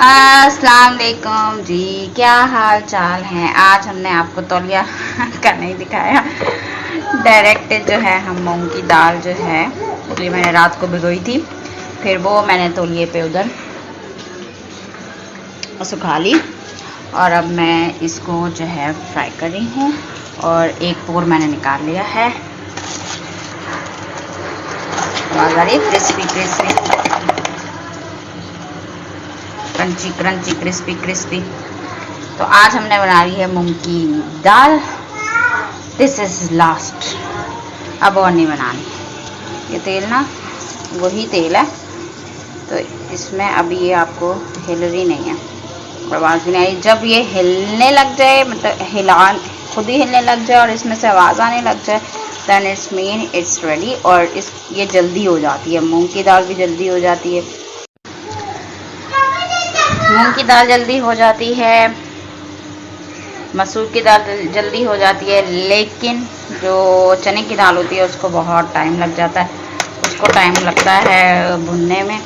अस्सलाम वालेकुम जी, क्या हाल चाल है। आज हमने आपको तौलिया का नहीं दिखाया, डायरेक्ट जो है हम मूंग की दाल जो है ये मैंने रात को भिगोई थी, फिर वो मैंने तौलिए पे उधर सुखा ली और अब मैं इसको जो है फ्राई कर रही हूँ और एक पोर मैंने निकाल लिया है। आवाज़ आ रही है, crispy crispy, crunchy crunchy, crispy crispy. तो आज हमने बना ली है मूंग की दाल। दिस इज लास्ट, अब और नहीं बनानी। ये तेल ना वही तेल है, तो इसमें अभी ये आपको हिल रही नहीं है, आवाज़ भी नहीं आई। जब ये हिलने लग जाए, मतलब खुद ही हिलने लग जाए और इसमें से आवाज़ आने लग जाए, then it's mean it's ready. और ये जल्दी हो जाती है, मूंग की दाल भी जल्दी हो जाती है, मूंग की दाल जल्दी हो जाती है, मसूर की दाल जल्दी हो जाती है, लेकिन जो चने की दाल होती है उसको बहुत टाइम लग जाता है। उसको टाइम लगता है भुनने में,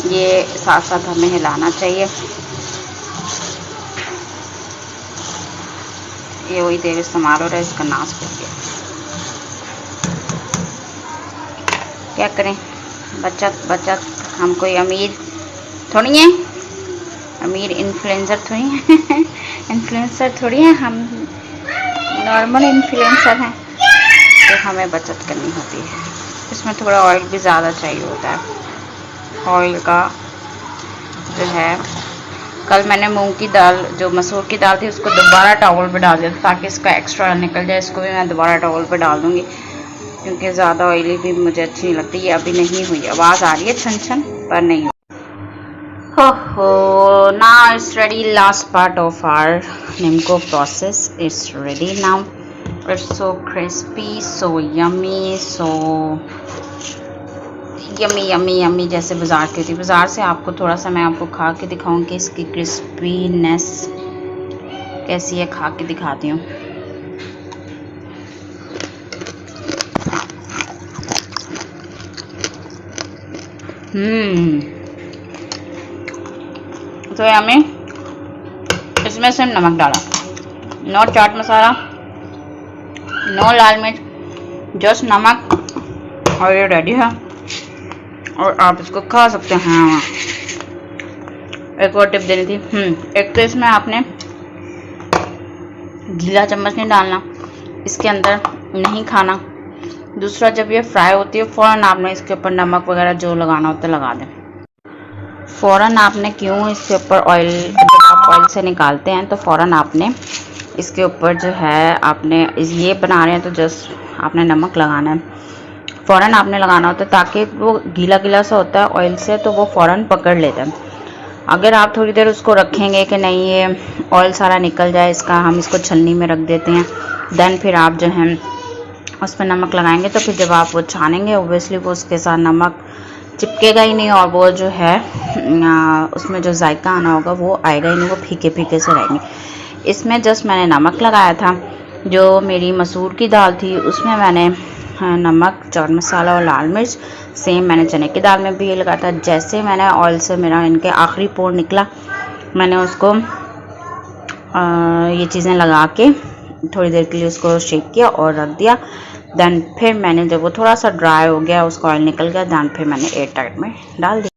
ये साथ साथ हमें हिलाना चाहिए। ये वही तेल इस्तेमाल हो रहा है, इसका नाश कर दिया। क्या करें, बचत बचत, हम कोई अमीर थोड़ी हैं, अमीर इन्फ्लुएंसर थोड़ी हैं इन्फ्लुएंसर थोड़ी हैं, हम नॉर्मल इन्फ्लुएंसर हैं, तो हमें बचत करनी होती है। इसमें थोड़ा ऑयल भी ज़्यादा चाहिए होता है। ऑयल का जो है, कल मैंने मूंग की दाल, जो मसूर की दाल थी, उसको दोबारा टॉवल पे डाल दिया ताकि इसका एक्स्ट्रा निकल जाए। इसको भी मैं दोबारा टॉवल पे डाल दूँगी क्योंकि ज़्यादा ऑयली भी मुझे अच्छी नहीं लगती। ये अभी नहीं हुई, आवाज़ आ रही है छन छन, पर नहीं हुई। Oh, now it's ready. Last part of our Nimco process is ready now. It's so crispy, so yummy, so yummy जैसे बाजार की थी। बाजार से आपको थोड़ा सा मैं आपको खा के दिखाऊं कि इसकी क्रिस्पीनेस कैसी है, खा के दिखाती हूँ। तो हमें इसमें सिर्फ नमक डाला, नो चाट मसाला, नो लाल मिर्च, जस्ट नमक, और ये रेडी है और आप इसको खा सकते हैं। एक और टिप देनी थी, एक तो इसमें आपने गीला चम्मच नहीं डालना, इसके अंदर नहीं खाना। दूसरा, जब ये फ्राई होती है फ़ौरन आपने इसके ऊपर नमक वगैरह जो लगाना होता है लगा दें। फ़ौरन आपने क्यों इसके ऊपर ऑयल, जब आप ऑयल से निकालते हैं तो फ़ौरन आपने इसके ऊपर जो है, आपने ये बना रहे हैं तो जस्ट आपने नमक लगाना है, फ़ौरन आपने लगाना होता है ताकि वो गीला गीला सा होता है ऑयल से, तो वो फ़ौरन पकड़ लेता है। अगर आप थोड़ी देर उसको रखेंगे कि नहीं ये ऑयल सारा निकल जाए इसका, हम इसको छलनी में रख देते हैं, देन फिर आप जो है उस पर नमक लगाएंगे, तो फिर जब आप वो छानेंगे ओब्वियसली वो उसके साथ नमक चिपकेगा ही नहीं और वो जो है उसमें जो जायका आना होगा वो आएगा ही नहीं, वो फीके फीके से रहेंगे। इसमें जस्ट मैंने नमक लगाया था। जो मेरी मसूर की दाल थी उसमें मैंने नमक, चाट मसाला और लाल मिर्च, सेम मैंने चने की दाल में भी ये लगाया था। जैसे मैंने ऑयल से मेरा इनके आखिरी पोर निकला, मैंने उसको ये चीज़ें लगा के थोड़ी देर के लिए उसको शेक किया और रख दिया। देन फिर मैंने जब वो थोड़ा सा ड्राई हो गया, उसका ऑयल निकल गया, देन फिर मैंने एयर टाइट में डाल दिया।